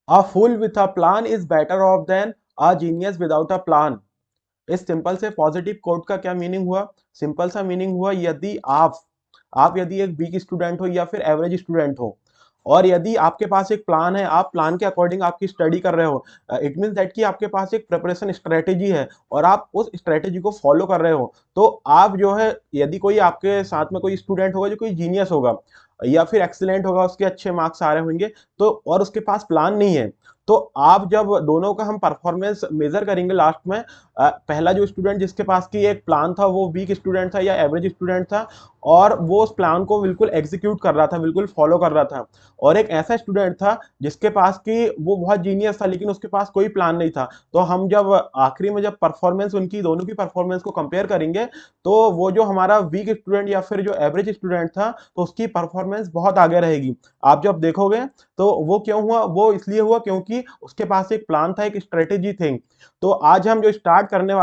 A fool with a plan is better off than a genius without a plan. इस simple से positive quote का क्या meaning हुआ? Simple सा meaning हुआ, यदि आप यदि एक वीक स्टूडेंट हो या फिर एवरेज स्टूडेंट हो, और यदि आपके पास एक प्लान है, आप प्लान के अकॉर्डिंग आपकी स्टडी कर रहे हो, इट मीन्स दैट कि आपके पास एक प्रिपरेशन स्ट्रेटेजी है और आप उस स्ट्रेटेजी को फॉलो कर रहे हो, तो आप जो है, यदि कोई आपके साथ में कोई स्टूडेंट होगा जो कोई जीनियस होगा या फिर एक्सीलेंट होगा, उसके अच्छे मार्क्स आ रहे होंगे, तो और उसके पास प्लान नहीं है, तो आप जब दोनों का हम परफॉर्मेंस मेजर करेंगे लास्ट में, पहला जो स्टूडेंट जिसके पास की एक प्लान था वो वीक स्टूडेंट था या एवरेज स्टूडेंट था, और वो उस प्लान को बिल्कुल एग्जीक्यूट कर रहा था, बिल्कुल फॉलो कर रहा था, और एक ऐसा स्टूडेंट था जिसके पास की वो बहुत जीनियस था लेकिन उसके पास कोई प्लान नहीं था। तो हम जब आखिरी में जब परफॉर्मेंस उनकी दोनों की परफॉर्मेंस को कंपेयर करेंगे, तो वो जो हमारा वीक स्टूडेंट या फिर जो एवरेज स्टूडेंट था, तो उसकी परफॉर्मेंस बहुत आगे रहेगी। आप जब देखोगे तो वो क्यों हुआ? वो इसलिए हुआ क्योंकि उसके पास एक प्लान था, एक स्ट्रेटेजी थी। तो आज हम स्टार्ट करने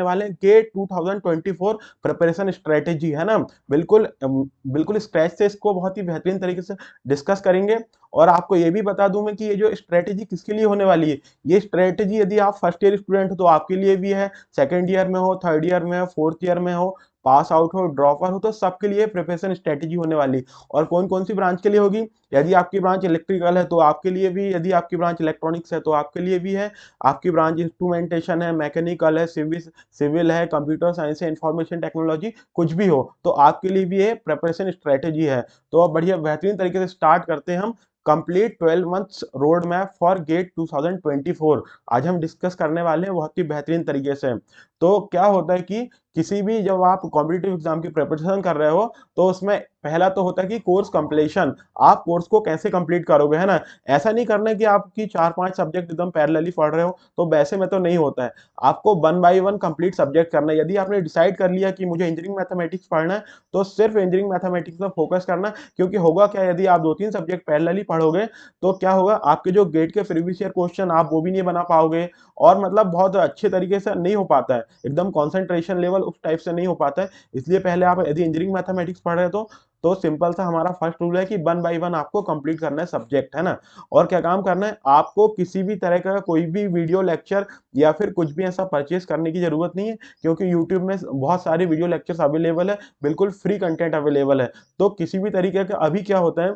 वाले गेट 2024 प्रिपरेशन स्ट्रेटेजी, है ना? बिल्कुल स्क्रैच से इसको बहुत ही बेहतरीन तरीके से डिस्कस करेंगे। और आपको ये भी बता दूं मैं कि ये जो स्ट्रेटेजी किसके लिए होने वाली है। ये स्ट्रेटेजी यदि आप फर्स्ट ईयर स्टूडेंट हो तो आपके लिए भी है, सेकंड ईयर में हो, थर्ड ईयर में हो, फोर्थ ईयर में हो, पास आउट हो, ड्रॉपर हो, तो सबके लिए प्रिपरेशन स्ट्रेटेजी होने वाली है। और कौन कौन सी ब्रांच के लिए होगी? यदि आपकी ब्रांच इलेक्ट्रिकल है तो आपके लिए भी, यदि आपकी ब्रांच इलेक्ट्रॉनिक्स है तो आपके लिए भी है, आपकी ब्रांच इंस्ट्रूमेंटेशन है, मैकेनिकल है, सिविल है, कंप्यूटर साइंस है, इंफॉर्मेशन टेक्नोलॉजी, कुछ भी हो तो आपके लिए भी ये प्रिपरेशन स्ट्रेटेजी है। तो अब बढ़िया बेहतरीन तरीके से स्टार्ट करते हैं हम complete 12 months road map for GATE 2024। आज हम डिस्कस करने वाले हैं बहुत ही बेहतरीन तरीके से। तो क्या होता है कि किसी भी जब आप कॉम्पिटिटिव एग्जाम की प्रिपरेशन कर रहे हो, तो उसमें पहला तो होता है कि कोर्स कंप्लीशन। आप कोर्स को कैसे कंप्लीट करोगे, है ना? ऐसा नहीं करना है कि आपकी 4-5 सब्जेक्ट एकदम पैरेलली पढ़ रहे हो, तो वैसे में तो नहीं होता है। आपको one by one complete subject करना है। यदि आपने डिसाइड कर लिया कि मुझे इंजीनियरिंग मैथमेटिक्स पढ़ना है, तो सिर्फ इंजीनियरिंग मैथमेटिक्स पर फोकस करना है, क्योंकि होगा क्या, यदि आप 2-3 सब्जेक्ट पैरेलली पढ़ोगे, तो क्या होगा, आपके जो गेट के प्रीवियस ईयर क्वेश्चन आप वो भी नहीं बना पाओगे, और मतलब बहुत अच्छे तरीके से नहीं हो पाता है, एकदम कंसंट्रेशन लेवल उस टाइप से नहीं हो पाता है। इसलिए पहले आप यदि इंजीनियरिंग मैथमेटिक्स पढ़ रहे हो, तो सिंपल सा हमारा फर्स्ट रूल है कि वन बाय वन आपको कंप्लीट करना है सब्जेक्ट, है ना? और क्या काम करना है, आपको किसी भी तरह का कोई भी वीडियो लेक्चर या फिर कुछ भी ऐसा परचेज करने की जरूरत नहीं है, क्योंकि यूट्यूब में बहुत सारे वीडियो लेक्चर्स अवेलेबल है, बिल्कुल फ्री कंटेंट अवेलेबल है। तो किसी भी तरीके का, अभी क्या होता है,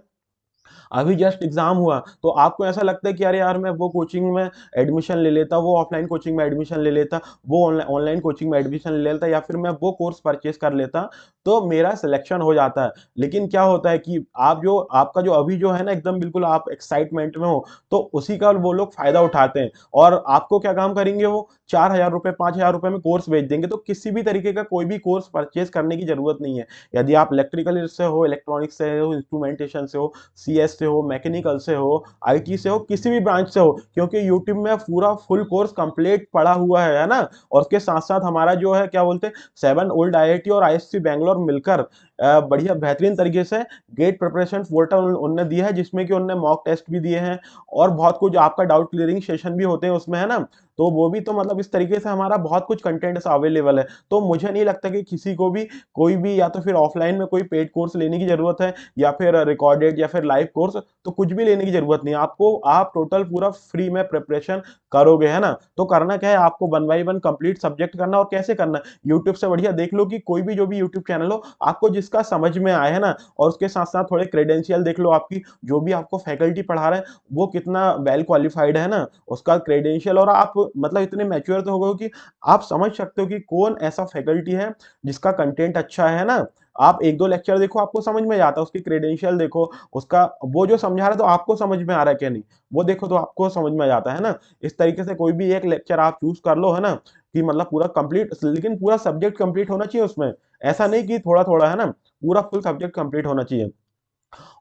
अभी जस्ट एग्जाम हुआ तो आपको ऐसा लगता है कि अरे यार, मैं वो कोचिंग में एडमिशन ले लेता, वो ऑफलाइन कोचिंग में एडमिशन ले लेता, वो ऑनलाइन कोचिंग में एडमिशन ले लेता, या फिर मैं वो कोर्स परचेज कर लेता, तो मेरा सिलेक्शन हो जाता है। लेकिन क्या होता है कि आपका जो अभी जो है ना, एकदम बिल्कुल आप एक्साइटमेंट में हो, तो उसी का वो लोग फायदा उठाते हैं, और आपको क्या काम करेंगे, वो 4,000 रुपए 5,000 रुपए में कोर्स बेच देंगे। तो किसी भी तरीके का कोई भी कोर्स परचेज करने की जरूरत नहीं है। यदि आप इलेक्ट्रिकल से हो, इलेक्ट्रॉनिक्स से हो, इंस्ट्रूमेंटेशन से हो, सीएस से हो, मैकेनिकल से हो, आईटी से हो, किसी भी ब्रांच से हो, क्योंकि यूट्यूब में पूरा फुल कोर्स कंप्लीट पड़ा हुआ है ना? और उसके साथ साथ हमारा जो है, क्या बोलते हैं, 7 ओल्ड आईआईटी और आईएससी बैंगलोर मिलकर बढ़िया बेहतरीन तरीके से गेट प्रिपरेशन पोर्टल उनने दिया है, जिसमें कि उनने मॉक टेस्ट भी दिए हैं, और बहुत कुछ आपका डाउट क्लियरिंग सेशन भी होते हैं उसमें, है ना? तो वो भी, तो मतलब इस तरीके से हमारा बहुत कुछ कंटेंट ऐसा अवेलेबल है। तो मुझे नहीं लगता कि किसी को भी कोई भी, या तो फिर ऑफलाइन में कोई पेड कोर्स लेने की जरूरत है, या फिर रिकॉर्डेड या फिर लाइव कोर्स, तो कुछ भी लेने की जरूरत नहीं है आपको। आप टोटल पूरा फ्री में प्रिपरेशन करोगे, है ना? तो करना क्या है, आपको one by one complete subject करना। और कैसे करना है, यूट्यूब से बढ़िया देख लो कि कोई भी जो भी यूट्यूब चैनल हो, आपको जिसका समझ में आए, है ना? और उसके साथ साथ थोड़े क्रेडेंशियल देख लो, आपकी जो भी आपको फैकल्टी पढ़ा रहे हैं वो कितना वेल क्वालिफाइड है ना, उसका क्रेडेंशियल। और आप मतलब इतने मैच्योर तो हो गए हो कि आप समझ सकते हो कि कौन ऐसा फैकल्टी है जिसका कंटेंट अच्छा है ना? आप 1-2 लेक्चर देखो, आपको समझ में जाता है, उसकी क्रेडेंशियल देखो, उसका वो जो समझा रहा है तो आपको समझ में आ रहा है क्या नहीं, वो देखो तो आपको समझ में आ जाता है ना? इस तरीके से कोई भी एक लेक्चर आप चूज़ कर लो, है ना? कि मतलब पूरा कंप्लीट, लेकिन पूरा सब्जेक्ट कंप्लीट होना चाहिए उसमें। ऐसा नहीं कि थोड़ा-थोड़ा, है ना? पूरा फुल सब्जेक्ट कंप्लीट होना चाहिए।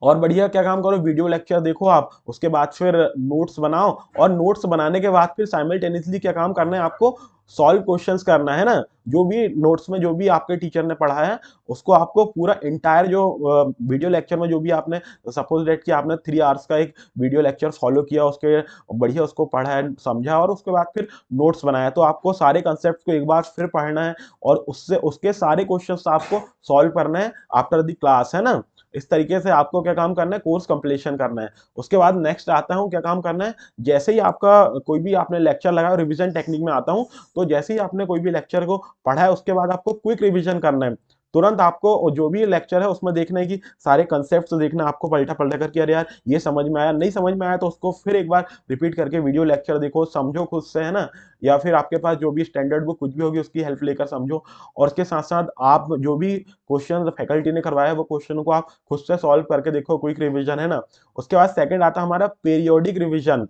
और बढ़िया क्या काम करो, वीडियो लेक्चर देखो आप, उसके बाद फिर नोट्स बनाओ, और नोट्स बनाने के बाद फिर साइमल्टेनियसली क्या काम करना है आपको, सॉल्व क्वेश्चंस करना है ना? जो भी नोट्स में जो भी आपके टीचर ने पढ़ाया है, उसको आपको पूरा इंटायर जो वीडियो लेक्चर में जो भी आपने, सपोज दैट कि आपने 3 आवर्स का एक वीडियो लेक्चर फॉलो किया, उसके बढ़िया उसको पढ़ा है, समझा, और उसके बाद फिर नोट्स बनाया, तो आपको सारे कंसेप्ट को एक बार फिर पढ़ना है, और उससे उसके सारे क्वेश्चंस आपको सॉल्व करना है आफ्टर द क्लास, है ना? इस तरीके से आपको क्या काम करना है, कोर्स कंप्लीशन करना है। उसके बाद नेक्स्ट आता हूँ, क्या काम करना है, जैसे ही आपका कोई भी आपने लेक्चर लगाया, रिवीजन टेक्निक में आता हूँ, तो जैसे ही आपने कोई भी लेक्चर को पढ़ा है उसके बाद आपको क्विक रिवीजन करना है। तुरंत आपको जो भी लेक्चर है उसमें देखना है कि सारे कंसेप्ट्स देखना, आपको पलटा पलटा करके अरे यार ये समझ में आया, नहीं समझ में आया तो उसको फिर एक बार रिपीट करके वीडियो लेक्चर देखो, समझो खुद से, है ना। या फिर आपके पास जो भी स्टैंडर्ड बुक कुछ भी होगी उसकी हेल्प लेकर समझो। और उसके साथ साथ आप जो भी क्वेश्चन फैकल्टी ने करवाया है वो क्वेश्चन को आप खुद से सॉल्व करके देखो, क्विक रिवीजन, है ना। उसके बाद सेकंड आता है हमारा पीरियोडिक रिवीजन,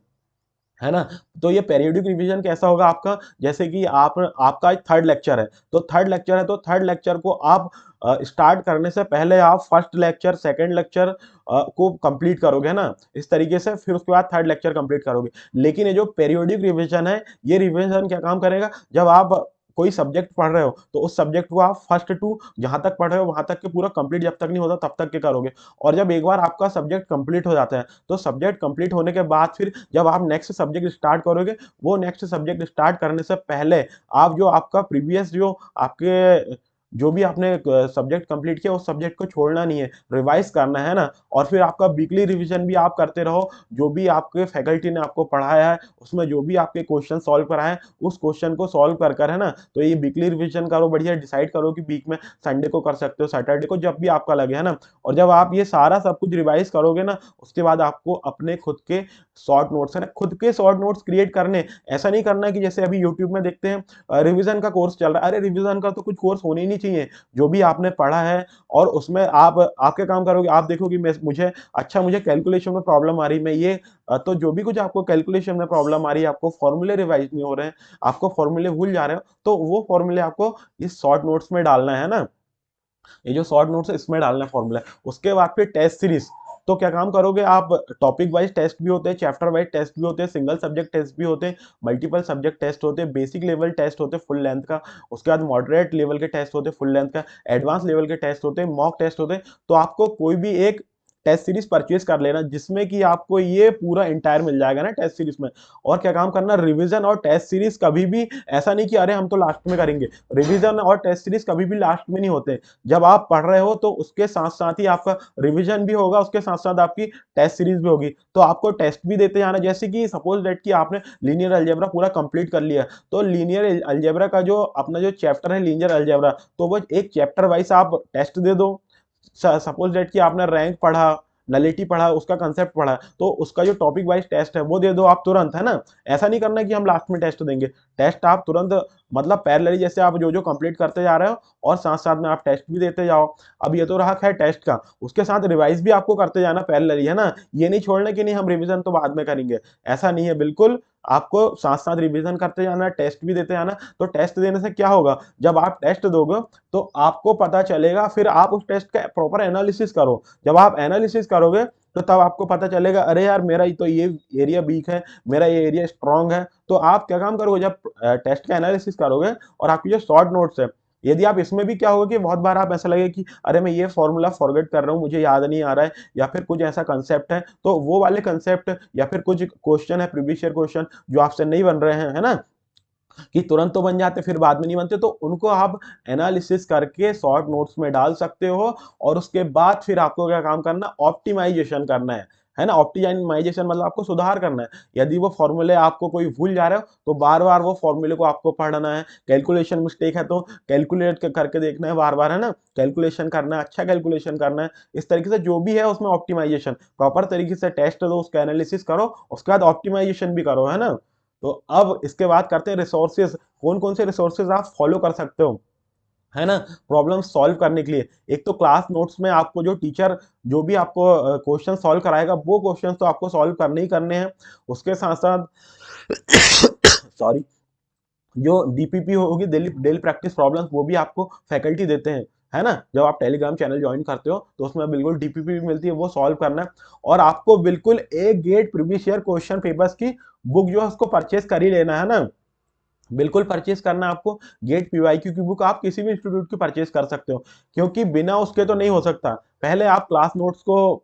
है ना। तो ये पीरियोडिक रिवीजन कैसा होगा आपका, जैसे कि आप आपका थर्ड लेक्चर है, तो थर्ड लेक्चर है तो थर्ड लेक्चर को आप स्टार्ट करने से पहले आप फर्स्ट लेक्चर सेकंड लेक्चर को कंप्लीट करोगे, है ना। इस तरीके से फिर उसके बाद थर्ड लेक्चर कंप्लीट करोगे। लेकिन ये जो पीरियोडिक रिवीजन है, ये रिवीजन क्या काम करेगा, जब आप कोई सब्जेक्ट पढ़ रहे हो तो उस सब्जेक्ट को आप फर्स्ट टू जहां तक पढ़ रहे हो वहां तक के पूरा कंप्लीट जब तक नहीं होता तब तक के करोगे। और जब एक बार आपका सब्जेक्ट कंप्लीट हो जाता है तो सब्जेक्ट कंप्लीट होने के बाद फिर जब आप नेक्स्ट सब्जेक्ट स्टार्ट करोगे, वो नेक्स्ट सब्जेक्ट स्टार्ट करने से पहले आप जो आपका प्रीवियस जो आपके जो भी आपने सब्जेक्ट कंप्लीट किया उस सब्जेक्ट को छोड़ना नहीं है, रिवाइज करना है ना। और फिर आपका वीकली रिवीजन भी आप करते रहो, जो भी आपके फैकल्टी ने आपको पढ़ाया है उसमें जो भी आपके क्वेश्चन सॉल्व कराए उस क्वेश्चन को सॉल्व कर कर, है ना। तो ये वीकली रिवीजन करो, बढ़िया डिसाइड करो कि वीक में संडे को कर सकते हो, सैटरडे को, जब भी आपका लगे, है ना। और जब आप ये सारा सब कुछ रिवाइज करोगे ना, उसके बाद आपको अपने खुद के शॉर्ट नोट्स, है ना, खुद के शॉर्ट नोट्स क्रिएट करने। ऐसा नहीं करना कि जैसे अभी यूट्यूब में देखते हैं रिवीजन का कोर्स चल रहा है, अरे रिवीजन का तो कुछ कोर्स होने ही नहीं चाहिए। जो भी आपने पढ़ा है और उसमें आप क्या काम करोगे, आप देखोगे मुझे कैलकुलेशन में प्रॉब्लम आ रही, मैं ये तो जो भी कुछ आपको कैलकुलेशन में प्रॉब्लम आ रही है, आपको फॉर्मूले रिवाइज नहीं हो रहे हैं, आपको फॉर्मूले भूल जा रहे हो, तो वो फॉर्मूले आपको इस शॉर्ट नोट्स में डालना है ना। ये जो शॉर्ट नोट्स है इसमें डालना है फॉर्मूला। उसके बाद फिर टेस्ट सीरीज, तो क्या काम करोगे आप, टॉपिक वाइज टेस्ट भी होते हैं, चैप्टर वाइज टेस्ट भी होते हैं, सिंगल सब्जेक्ट टेस्ट भी होते हैं, मल्टीपल सब्जेक्ट टेस्ट होते हैं, बेसिक लेवल टेस्ट होते हैं फुल लेंथ का, उसके बाद मॉडरेट लेवल के टेस्ट होते हैं फुल लेंथ का, एडवांस लेवल के टेस्ट होते हैं, मॉक टेस्ट होते हैं। तो आपको कोई भी एक टेस्ट सीरीज परचेज कर लेना जिसमें कि आपको ये पूरा इंटायर मिल जाएगा ना टेस्ट सीरीज में। और क्या काम करना, रिवीजन और टेस्ट सीरीज कभी भी ऐसा नहीं कि अरे हम तो लास्ट में करेंगे, रिवीजन और टेस्ट सीरीज कभी भी लास्ट में नहीं होते। जब आप पढ़ रहे हो तो उसके साथ साथ ही आपका रिवीजन भी होगा, उसके साथ साथ आपकी टेस्ट सीरीज भी होगी, तो आपको टेस्ट भी देते जाना। जैसे कि सपोज दैट कि आपने लीनियर अलजेब्रा पूरा कंप्लीट कर लिया, तो लीनियर अलजेब्रा का जो अपना जो चैप्टर है लीनियर अलजेब्रा, तो वो एक चैप्टर वाइज आप टेस्ट दे दो। सपोज दैट कि आपने रैंक पढ़ा, नलिटी पढ़ा, उसका कंसेप्ट पढ़ा, तो उसका जो टॉपिक वाइज टेस्ट है वो दे दो आप तुरंत, है ना। ऐसा नहीं करना कि हम लास्ट में टेस्ट देंगे, टेस्ट आप तुरंत, मतलब पैरेलली जैसे आप जो जो कंप्लीट करते जा रहे हो और साथ साथ में आप टेस्ट भी देते जाओ। अब ये तो रहा खैर टेस्ट का, उसके साथ रिवाइज भी आपको करते जाना पैरेलली, है ना। ये नहीं छोड़ना कि नहीं हम रिवीजन तो बाद में करेंगे, ऐसा नहीं है बिल्कुल। आपको साथ साथ रिवीजन करते जाना, टेस्ट भी देते जाना। तो टेस्ट देने से क्या होगा, जब आप टेस्ट दोगे तो आपको पता चलेगा, फिर आप उस टेस्ट का प्रॉपर एनालिसिस करो। जब आप एनालिसिस करोगे तो तब आपको पता चलेगा अरे यार मेरा तो ये एरिया वीक है, मेरा ये एरिया स्ट्रांग है। तो आप क्या काम करोगे, जब टेस्ट का एनालिसिस करोगे और आपकी जो शॉर्ट नोट्स है, यदि आप इसमें भी क्या होगा कि बहुत बार आप ऐसा लगे कि अरे मैं ये फॉर्मूला फॉरगेट कर रहा हूँ, मुझे याद नहीं आ रहा है, या फिर कुछ ऐसा कंसेप्ट है, तो वो वाले कंसेप्ट या फिर कुछ क्वेश्चन है प्रीवियस ईयर क्वेश्चन जो आपसे नहीं बन रहे हैं, है ना, कि तुरंत तो बन जाते फिर बाद में नहीं बनते, तो उनको आप एनालिसिस करके शॉर्ट नोट्स में डाल सकते हो। और उसके बाद फिर आपको क्या काम करना, ऑप्टिमाइजेशन करना है ना। ऑप्टिमाइजेशन मतलब आपको सुधार करना है। यदि वो फॉर्मूले आपको कोई भूल जा रहे हो तो बार बार वो फॉर्मूले को आपको पढ़ना है। कैलकुलेशन मिस्टेक है तो कैलकुलेट करके देखना है बार बार, है ना, कैलकुलेशन करना है, अच्छा कैलकुलेशन करना है। इस तरीके से जो भी है उसमें ऑप्टिमाइजेशन प्रॉपर तरीके से टेस्ट दो, उसका एनालिसिस करो, उसके बाद ऑप्टिमाइजेशन भी करो, है ना। तो अब इसके बाद करते हैं रिसोर्सेज, कौन कौन से रिसोर्सेज आप फॉलो कर सकते हो, है ना, प्रॉब्लम सॉल्व करने के लिए। एक तो क्लास नोट्स में आपको जो टीचर जो भी आपको क्वेश्चन सॉल्व कराएगा वो क्वेश्चन तो आपको सॉल्व करने ही करने हैं। उसके साथ साथ सॉरी, जो डीपीपी होगी, डेली डेली प्रैक्टिस प्रॉब्लम्स, वो भी आपको फैकल्टी देते हैं, है ना। जब आप टेलीग्राम चैनल ज्वाइन करते हो तो उसमें बिल्कुल डीपीपी भी मिलती है, वो सॉल्व करना है। और आपको बिल्कुल एक GATE previous year question papers की बुक जो है उसको परचेज कर ही लेना, है ना, बिल्कुल परचेज करना आपको। गेट पीवाईक्यू की बुक आप किसी भी इंस्टीट्यूट की परचेज कर सकते हो, क्योंकि बिना उसके तो नहीं हो सकता। पहले आप क्लास नोट्स को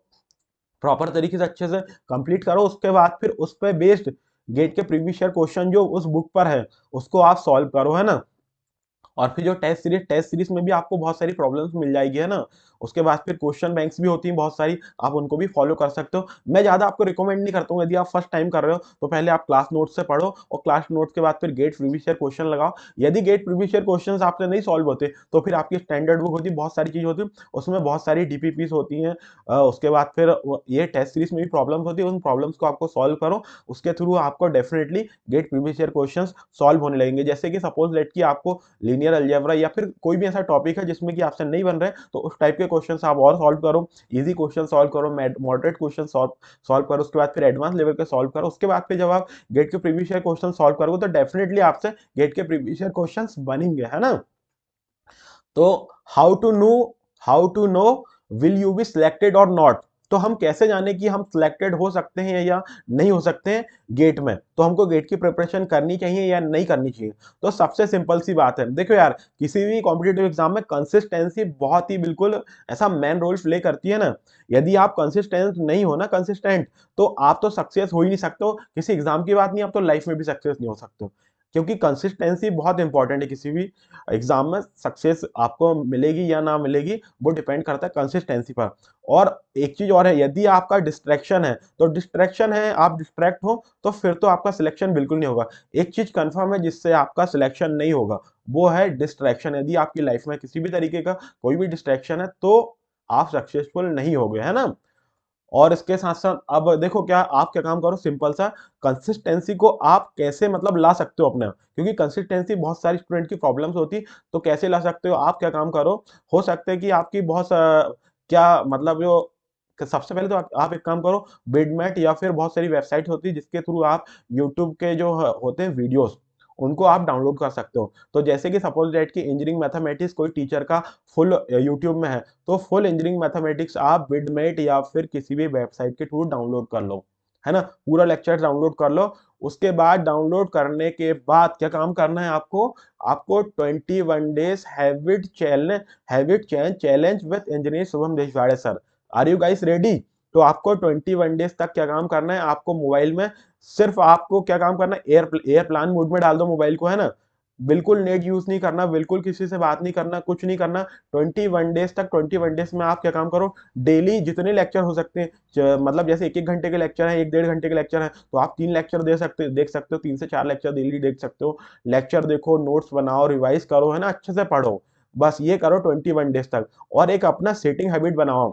प्रॉपर तरीके से अच्छे से कंप्लीट करो, उसके बाद फिर उस पर बेस्ड गेट के प्रीवियस ईयर क्वेश्चन जो उस बुक पर है उसको आप सॉल्व करो, है ना। और फिर जो टेस्ट सीरीज में भी आपको बहुत सारी प्रॉब्लम्स मिल जाएगी, है ना। उसके बाद फिर क्वेश्चन बैंक्स भी होती हैं बहुत सारी, आप उनको भी फॉलो कर सकते हो। मैं ज़्यादा आपको रिकमेंड नहीं करता हूँ, यदि आप फर्स्ट टाइम कर रहे हो तो पहले आप क्लास नोट्स से पढ़ो और क्लास नोट्स के बाद फिर गेट प्रीवियस ईयर क्वेश्चन लगाओ। यदि गेट प्रीवियस ईयर क्वेश्चंस आपसे नहीं सॉल्व होते तो फिर आपकी स्टैंडर्ड बुक होती है, बहुत सारी चीज़ होती है, उसमें बहुत सारी डीपीपीस होती हैं। उसके बाद फिर ये टेस्ट सीरीज में भी प्रॉब्लम्स होती है, उन प्रॉब्लम्स को आपको सॉल्व करो, उसके थ्रू आपको definitely get previous year questions solve होने लगेंगे। जैसे कि सपोज लेट कि आपको लीनियर अलजेब्रा या फिर कोई भी ऐसा टॉपिक है जिसमें कि आपसे नहीं बन रहा है, तो उस टाइप के क्वेश्चंस आप और सॉल्व करो, इजी क्वेश्चन सॉल्व करो, मॉडरेट क्वेश्चन सॉल्व करो, उसके बाद फिर एडवांस लेवल के सॉल्व करो। उसके बाद फिर जब आप गेट के प्रीवियस ईयर क्वेश्चन सॉल्व करोगे तो डेफिनेटली आपसे गेट के प्रीवियस ईयर क्वेश्चंस बनेंगे, है ना। तो how to know will you be selected और नॉट। तो हम कैसे जाने कि हम सिलेक्टेड हो सकते हैं या नहीं हो सकते हैं गेट में, तो हमको गेट की प्रिपरेशन करनी चाहिए या नहीं करनी चाहिए। तो सबसे सिंपल सी बात है, देखो यार, किसी भी कॉम्पिटेटिव एग्जाम में कंसिस्टेंसी बहुत ही बिल्कुल ऐसा मेन रोल प्ले करती है ना। यदि आप कंसिस्टेंट नहीं हो ना, कंसिस्टेंट, तो आप तो सक्सेस हो ही नहीं सकते हो, किसी एग्जाम की बात नहीं, आप तो लाइफ में भी सक्सेस नहीं हो सकते हो। क्योंकि कंसिस्टेंसी बहुत इंपॉर्टेंट है, किसी भी एग्जाम में सक्सेस आपको मिलेगी या ना मिलेगी वो डिपेंड करता है कंसिस्टेंसी पर। और एक चीज और है, यदि आपका डिस्ट्रैक्शन है, तो डिस्ट्रैक्शन है, आप डिस्ट्रैक्ट हो तो फिर तो आपका सिलेक्शन बिल्कुल नहीं होगा। एक चीज कंफर्म है जिससे आपका सिलेक्शन नहीं होगा, वो है डिस्ट्रैक्शन। यदि आपकी लाइफ में किसी भी तरीके का कोई भी डिस्ट्रैक्शन है तो आप सक्सेसफुल नहीं होगे, है ना। और इसके साथ-साथ अब देखो, क्या आप क्या काम करो, सिंपल सा कंसिस्टेंसी को आप कैसे मतलब ला सकते हो अपने, क्योंकि कंसिस्टेंसी बहुत सारी स्टूडेंट की प्रॉब्लम्स होती, तो कैसे ला सकते हो, आप क्या काम करो, हो सकता है कि आपकी बहुत क्या मतलब जो सबसे पहले तो आप एक काम करो, बिडमेट या फिर बहुत सारी वेबसाइट होती है जिसके थ्रू आप यूट्यूब के जो होते हैं वीडियोस, उनको आप डाउनलोड कर सकते हो। तो जैसे कि सपोज दैट कि इंजीनियरिंग मैथमेटिक्स कोई टीचर का फुल यूट्यूब में है, तो फुल इंजीनियरिंग मैथमेटिक्स आप बिडमेट या फिर किसी भी वेबसाइट के थ्रू डाउनलोड कर लो, है ना। पूरा लेक्चर डाउनलोड कर लो। उसके बाद डाउनलोड करने के बाद क्या काम करना है आपको, आपको 21 days habit change challenge with engineer Shubham Deshwade sir. Are you guys ready? तो आपको 21 डेज तक क्या काम करना है, आपको मोबाइल में सिर्फ आपको क्या काम करना है, एयरप्लेन मोड में डाल दो मोबाइल को, है ना। बिल्कुल नेट यूज नहीं करना, बिल्कुल किसी से बात नहीं करना, कुछ नहीं करना। 21 डेज तक, 21 डेज में आप क्या काम करो, डेली जितने लेक्चर हो सकते हैं, मतलब जैसे एक एक घंटे के लेक्चर है, एक डेढ़ घंटे के लेक्चर है, तो आप 3 लेक्चर देख सकते हो, 3 से 4 लेक्चर डेली देख सकते हो। लेक्चर देखो, नोट्स बनाओ, रिवाइज करो, है ना, अच्छे से पढ़ो। बस ये करो 21 डेज तक। और एक अपना सेटिंग हैबिट बनाओ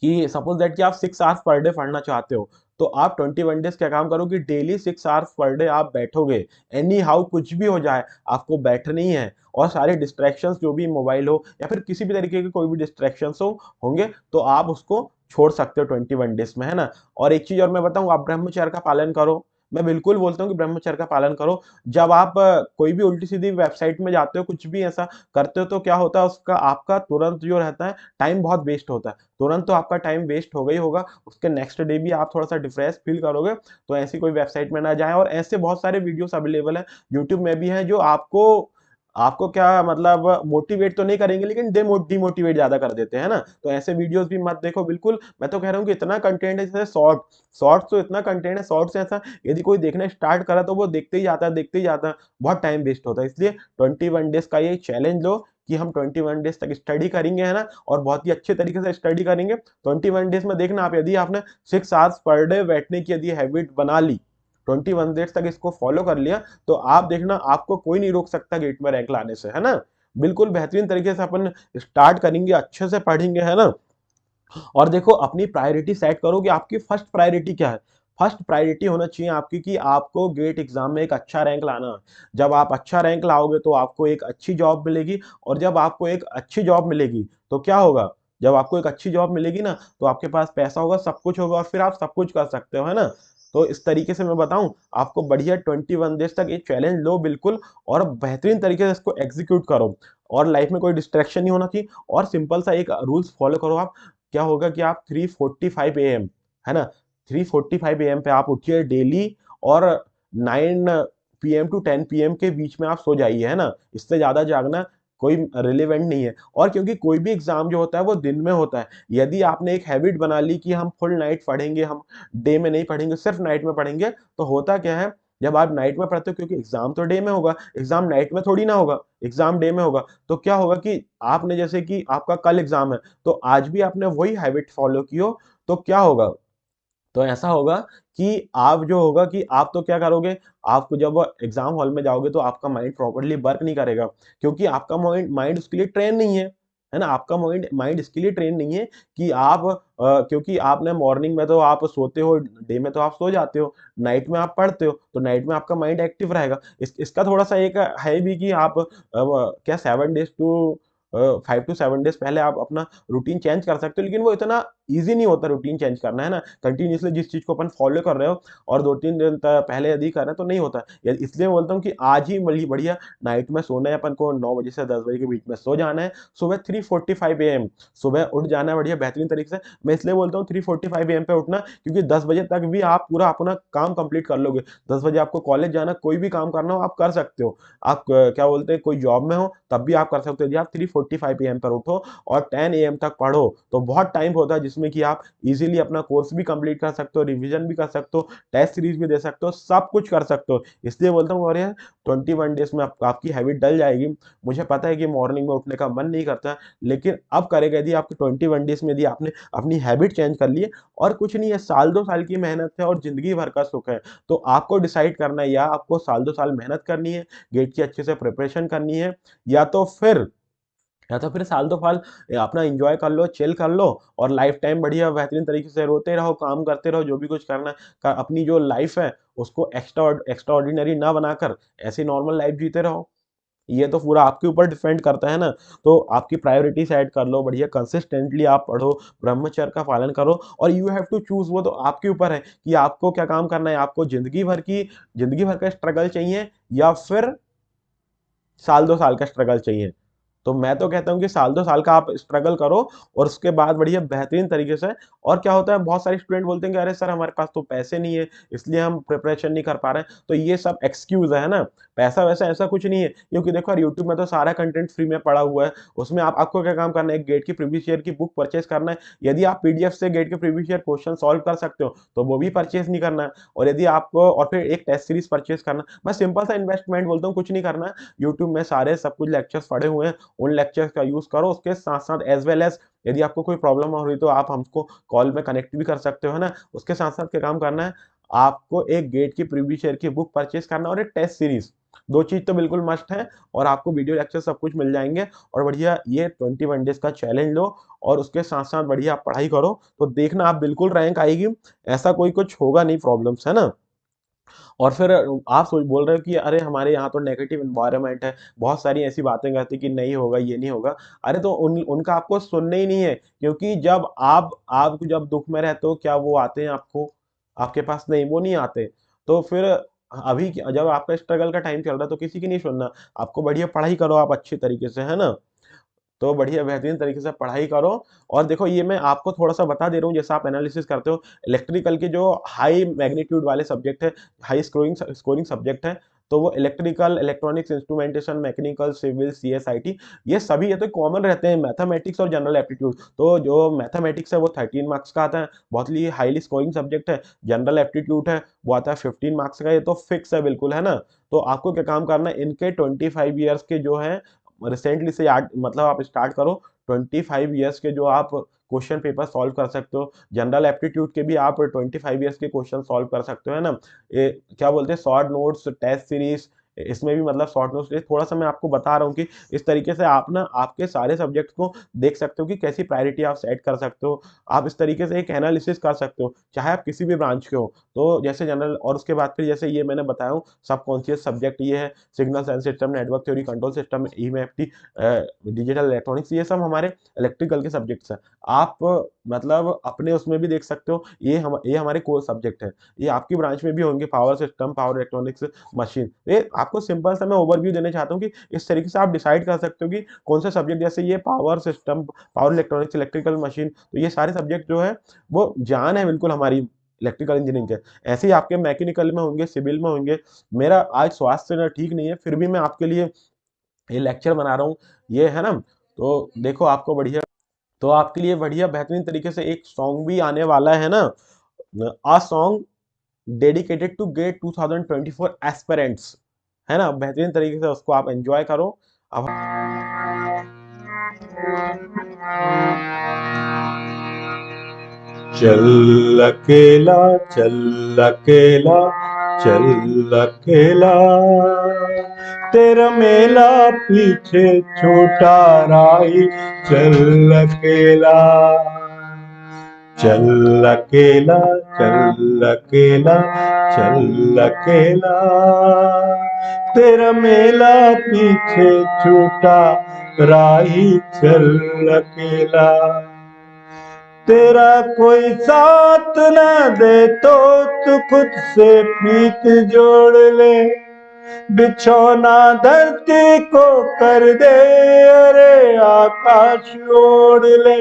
कि सपोज दैट कि आप 6 आवर्स पर डे पढ़ना चाहते हो, तो आप 21 डेज क्या काम करो कि डेली 6 आवर्स पर डे आप बैठोगे। एनी हाउ कुछ भी हो जाए, आपको बैठना ही है। और सारे डिस्ट्रैक्शंस जो भी मोबाइल हो या फिर किसी भी तरीके के कोई भी डिस्ट्रैक्शंस होंगे, तो आप उसको छोड़ सकते हो 21 डेज में, है ना। और एक चीज और मैं बताऊं, आप ब्रह्मचर्य का पालन करो। मैं बिल्कुल बोलता हूँ कि ब्रह्मचर्य का पालन करो। जब आप कोई भी उल्टी सीधी वेबसाइट में जाते हो, कुछ भी ऐसा करते हो, तो क्या होता है, उसका आपका तुरंत जो रहता है टाइम बहुत वेस्ट होता है। तुरंत तो आपका टाइम वेस्ट होगा ही होगा, उसके नेक्स्ट डे भी आप थोड़ा सा डिप्रेस फील करोगे। तो ऐसी कोई वेबसाइट में ना जाएं। और ऐसे बहुत सारे वीडियोस अवेलेबल हैं, यूट्यूब में भी हैं, जो आपको आपको क्या मतलब मोटिवेट तो नहीं करेंगे, लेकिन डिमोटिवेट ज्यादा कर देते हैं ना। तो ऐसे वीडियोस भी मत देखो बिल्कुल। मैं तो कह रहा हूँ कि इतना कंटेंट है, जैसे शॉर्ट्स तो इतना कंटेंट है, शॉर्ट्स ऐसा, यदि कोई देखना स्टार्ट करा तो वो देखते ही जाता है, देखते ही जाता है, बहुत टाइम वेस्ट होता है। इसलिए 21 डेज का ये चैलेंज लो कि हम 21 डेज तक स्टडी करेंगे, है ना, और बहुत ही अच्छे तरीके से स्टडी करेंगे। 21 डेज में देखना आप, यदि आपने 6 आवर्स पर डे बैठने की यदि हैबिट बना ली, 21 डेज तक इसको फॉलो कर लिया, तो आप देखना, आपको कोई नहीं रोक सकता गेट में रैंक लाने से, है ना। बिल्कुल बेहतरीन तरीके से अपन स्टार्ट करेंगे, अच्छे से पढ़ेंगे, है ना। और देखो, अपनी प्रायोरिटी सेट करो कि आपकी फर्स्ट प्रायोरिटी क्या है। फर्स्ट प्रायोरिटी होना चाहिए आपकी कि आपको गेट एग्जाम में एक अच्छा रैंक लाना है। जब आप अच्छा रैंक लाओगे तो आपको एक अच्छी जॉब मिलेगी, और जब आपको एक अच्छी जॉब मिलेगी तो क्या होगा, जब आपको एक अच्छी जॉब मिलेगी ना, तो आपके पास पैसा होगा, सब कुछ होगा, और फिर आप सब कुछ कर सकते हो, है ना। तो इस तरीके से मैं बताऊं आपको, बढ़िया 21 डेज तक एक चैलेंज लो बिल्कुल, और बेहतरीन तरीके से इसको एग्जीक्यूट करो। और लाइफ में कोई डिस्ट्रैक्शन नहीं होना चाहिए, और सिंपल सा एक रूल्स फॉलो करो आप। क्या होगा कि आप 3:45 AM, है ना, 3:45 AM पे आप उठिए डेली, और 9 PM टू 10 PM के बीच में आप सो जाइए, है ना। इससे ज्यादा जागना कोई रिलेवेंट नहीं है। और क्योंकि कोई भी एग्जाम जो होता है वो दिन में होता है, यदि आपने एक हैबिट बना ली कि हम फुल नाइट पढ़ेंगे, हम डे में नहीं पढ़ेंगे, सिर्फ नाइट में पढ़ेंगे, तो होता क्या है जब आप नाइट में पढ़ते हो, क्योंकि एग्जाम तो डे में होगा, एग्जाम नाइट में थोड़ी ना होगा, एग्जाम डे में होगा, तो क्या होगा कि आपने जैसे कि आपका कल एग्जाम है, तो आज भी आपने वही हैबिट फॉलो की हो, तो क्या होगा, तो ऐसा होगा कि आप जो होगा कि आप तो क्या करोगे, आप जब एग्जाम हॉल में जाओगे तो आपका माइंड प्रॉपर्ली वर्क नहीं करेगा, क्योंकि आपका माइंड माइंड उसके लिए ट्रेन नहीं है ना? आपका माइंड माइंड इसके लिए ट्रेन नहीं है कि आप क्योंकि आपने मॉर्निंग में तो आप सोते हो, डे में तो आप सो जाते हो, नाइट में आप पढ़ते हो, तो नाइट में आपका माइंड एक्टिव रहेगा। इसका थोड़ा-सा एक है भी कि आप क्या 7 डेज़ टू 5 टू 7 डेज़ पहले आप अपना रूटीन चेंज कर सकते हो, लेकिन वो इतना ईज़ी नहीं होता रूटीन चेंज करना, है ना? कंटीन्यूअसली जिस चीज़ को अपन फॉलो कर रहे हो और 2-3 दिन त पहले यदि कर रहे हैं तो नहीं होता। या इसलिए मैं बोलता हूँ कि आज ही बड़ी बढ़िया नाइट में सोना है अपन को, 9 बजे से 10 बजे के बीच में सो जाना है, सुबह 3:45 एएम सुबह उठ जाना है बढ़िया बेहतरीन तरीके से। मैं इसलिए बोलता हूँ 3:45 एएम पे उठना, क्योंकि 10 बजे तक भी आप पूरा अपना काम कंप्लीट कर लोगे। 10 बजे आपको कॉलेज जाना, कोई भी काम करना हो आप कर सकते हो। आप क्या बोलते हैं, कोई जॉब में हो तब भी आप कर सकते हो। यदि आप 3:45 एएम पर उठो और 10 एएम तक पढ़ो, तो बहुत टाइम होता है जिसमें कि आप इज़िली अपना कोर्स भी कंप्लीट कर सकते हो, रिवीजन भी कर सकते हो, टेस्ट सीरीज़ भी दे सकते हो, सब कुछ कर सकते हो। इसलिए बोलता हूँ और ये 21 डेज़ में आप आपकी हैबिट डल जाएगी। मुझे पता है कि मॉर्निंग में उठने का मन नहीं करता, लेकिन अब करेगा, यदि आपको 21 डेज़ में यदि आपने अपनी हैबिट चेंज कर ली है, और कुछ नहीं है, साल 2 साल की मेहनत है और ज़िंदगी भर का सुख है। तो आपको डिसाइड करना है, या आपको साल 2 साल मेहनत करनी है, गेट की अच्छे से प्रिपरेशन करनी है, या तो फिर साल 2 साल अपना एन्जॉय कर लो, चिल कर लो और लाइफ टाइम बढ़िया बेहतरीन तरीके से रोते रहो, काम करते रहो, जो भी कुछ करना है। अपनी जो लाइफ है उसको एक्स्ट्रा ऑर्डिनरी ना बनाकर ऐसी नॉर्मल लाइफ जीते रहो। ये तो पूरा आपके ऊपर डिपेंड करता है ना। तो आपकी प्रायोरिटी सेट कर लो, बढ़िया कंसिस्टेंटली आप पढ़ो, ब्रह्मचर्य का पालन करो, और यू हैव टू चूज़, वो तो आपके ऊपर है कि आपको क्या काम करना है। आपको ज़िंदगी भर का स्ट्रगल चाहिए, या फिर साल 2 साल का स्ट्रगल चाहिए। तो मैं तो कहता हूँ कि साल 2 साल का आप स्ट्रगल करो और उसके बाद बढ़िया बेहतरीन तरीके से। और क्या होता है, बहुत सारे स्टूडेंट बोलते हैं कि अरे सर हमारे पास तो पैसे नहीं है, इसलिए हम प्रिपरेशन नहीं कर पा रहे हैं। तो ये सब एक्सक्यूज़ है ना? पैसा-वैसा ऐसा कुछ नहीं है, क्योंकि देखो यार यूट्यूब में तो सारा कंटेंट फ्री में पड़ा हुआ है। उसमें आपको क्या काम करना है, एक गेट की प्रीवियस ईयर की बुक परचेज़ करना है। यदि आप पीडीएफ से गेट के प्रीवियस ईयर क्वेश्चन सॉल्व कर सकते हो, तो वो भी परचेज़ नहीं करना है। और यदि आपको और फिर एक टेस्ट सीरीज़ परचेज़ करना है। मैं सिंपल सा इन्वेस्टमेंट बोलता हूँ, कुछ नहीं करना है। यूट्यूब में सारे सब कुछ लेक्चर्स पड़े हुए हैं, उन लेक्चर्स का यूज़ करो, उसके साथ-साथ एज़ वेल एज़ यदि आपको कोई प्रॉब्लम हो रही तो आप हमको कॉल में कनेक्ट भी कर सकते हो, है ना? उसके साथ-साथ क्या काम करना है, आपको एक गेट की प्रीवियस ईयर की बुक परचेज़ करना और एक टेस्ट सीरीज़, 2 चीज़ तो बिल्कुल मस्ट है, और आपको वीडियो लेक्चर सब कुछ मिल जाएँगे। और बढ़िया ये 21 डेज़ का चैलेंज लो और उसके साथ-साथ बढ़िया आप पढ़ाई करो, तो देखना आप बिल्कुल रैंक आएगी। ऐसा कोई कुछ होगा नहीं प्रॉब्लम्स, है ना? और फिर आप सोच बोल रहे हो कि अरे हमारे यहाँ तो नेगेटिव एनवायरनमेंट है, बहुत सारी ऐसी बातें कहते हैं कि नहीं होगा, ये नहीं होगा। अरे तो उनका आपको सुनना ही नहीं है, क्योंकि जब आप जब दुःख में रहते हो, क्या वो आते हैं आपको आपके पास? नहीं, वो नहीं आते। तो फिर अभी जब आपका स्ट्रगल का टाइम चल रहा है तो किसी की नहीं सुनना। आपको बढ़िया पढ़ाई करो आप अच्छी तरीके से, है ना? तो बढ़िया बेहतरीन तरीके से पढ़ाई करो। और देखो ये मैं आपको थोड़ा-सा बता दे रहा हूँ, जैसे आप एनालिसिस करते हो, इलेक्ट्रिकल के जो हाई मैग्नीट्यूड वाले सब्जेक्ट है, हाई स्कोरिंग सब्जेक्ट है, तो वो electrical, electronics, instrumentation, mechanical, civil, CSIT, ये सभी ये तो कॉमन रहते हैं। मैथमेटिक्स और जनरल एप्टीट्यूड, तो जो मैथमेटिक्स है वो 13 मार्क्स का आता है, बहुत ही हाईली स्कोरिंग सब्जेक्ट है। जनरल एप्टीट्यूड है, वो आता है 15 मार्क्स का, ये तो फिक्स है बिल्कुल, है ना? तो आपको क्या काम करना है, इनके 25 ईयर्स के जो है रिसेंटली से याद, मतलब आप स्टार्ट करो। 25 ईयर्स के जो आप क्वेश्चन पेपर सॉल्व कर सकते हो, जनरल एप्टीट्यूड के भी आप 25 ईयर्स के क्वेश्चन सॉल्व कर सकते हो, है ना? ये क्या बोलते हैं, शॉर्ट नोट्स, टेस्ट सीरीज, इसमें भी मतलब शॉर्ट नोट्स, ये थोड़ा-सा मैं आपको बता रहा हूँ कि इस तरीके से आप ना आपके सारे सब्जेक्ट को देख सकते हो कि कैसी प्रायोरिटी आप सेट कर सकते हो। आप इस तरीके से एक एनालिसिस कर सकते हो, चाहे आप किसी भी ब्रांच के हो। तो जैसे जनरल, और उसके बाद फिर जैसे ये मैंने बताया हूँ, सबकॉन्शियस सब्जेक्ट ये है, signals and system, network theory, control system, EMFT, digital electronics, ये सब हमारे इलेक्ट्रिकल के सब्जेक्ट्स हैं। आप मतलब अपने उसमें भी देख सकते हो, ये हमारे कोर सब्जेक्ट है। ये आपकी ब्रांच में भी होंगे, power system, power electronics, machine. ये आपको सिंपल सा मैं ओवरव्यू देना चाहता हूँ कि इस तरीके से आप डिसाइड कर सकते हो कि कौन सा सब्जेक्ट, जैसे ये power system, power electronics, electrical machine, तो ये सारे सब्जेक्ट जो है वो जान है बिल्कुल हमारी इलेक्ट्रिकल इंजीनियरिंग के। ऐसे ही आपके मैकेनिकल में होंगे, सिविल में होंगे। मेरा आज स्वास्थ्य ना ठीक नहीं है, फिर भी मैं आपके लिए ये लेक्चर बना रहा हूँ, ये है ना? तो देखो आपको बढ़िया, तो आपके लिए बढ़िया बेहतरीन तरीके से एक सॉन्ग भी आने वाला है ना, a song dedicated to GATE 2024 aspirants, है ना, बेहतरीन तरीके से उसको आप एंजॉय करो। अब चल अकेला चल अकेला चल अकेला, तेरा मेला पीछे छोटा राही चल अकेला। चल अकेला चल अकेला चल अकेला, तेरा मेला पीछे छूटा राही चल अकेला। तेरा कोई साथ न दे तो तू खुद से प्रीत जोड़ ले, बिछौना धरती को कर दे, अरे आकाश ओढ़ ले।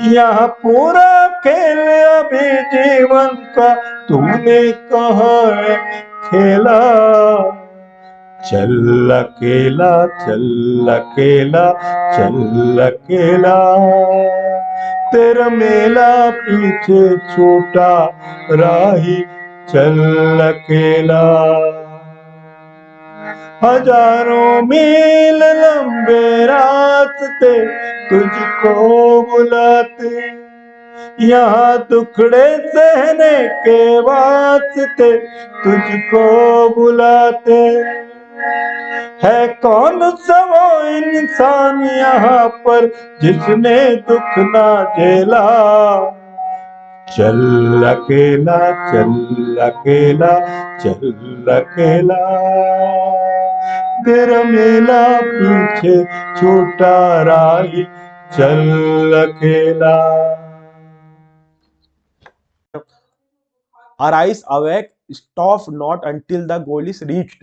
यहाँ पूरा खेल अभी जीवन का तूने कहाँ है खेला। चल अकेला चल अकेला चल अकेला, तेरा मेला पीछे छूटा राही चल अकेला। हजारों मील लंबे रास्ते तुझको बुलाते, यहाँ दुखड़े सहने के वास्ते तुझको बुलाते। है कौन सा वो इंसान यहाँ पर जिसने दुख ना झेला। चल अकेला चल अकेला चल अकेला, तेरा मेला पीछे छूटा राही चल अकेला। arise awake, stop not until the goal is reached।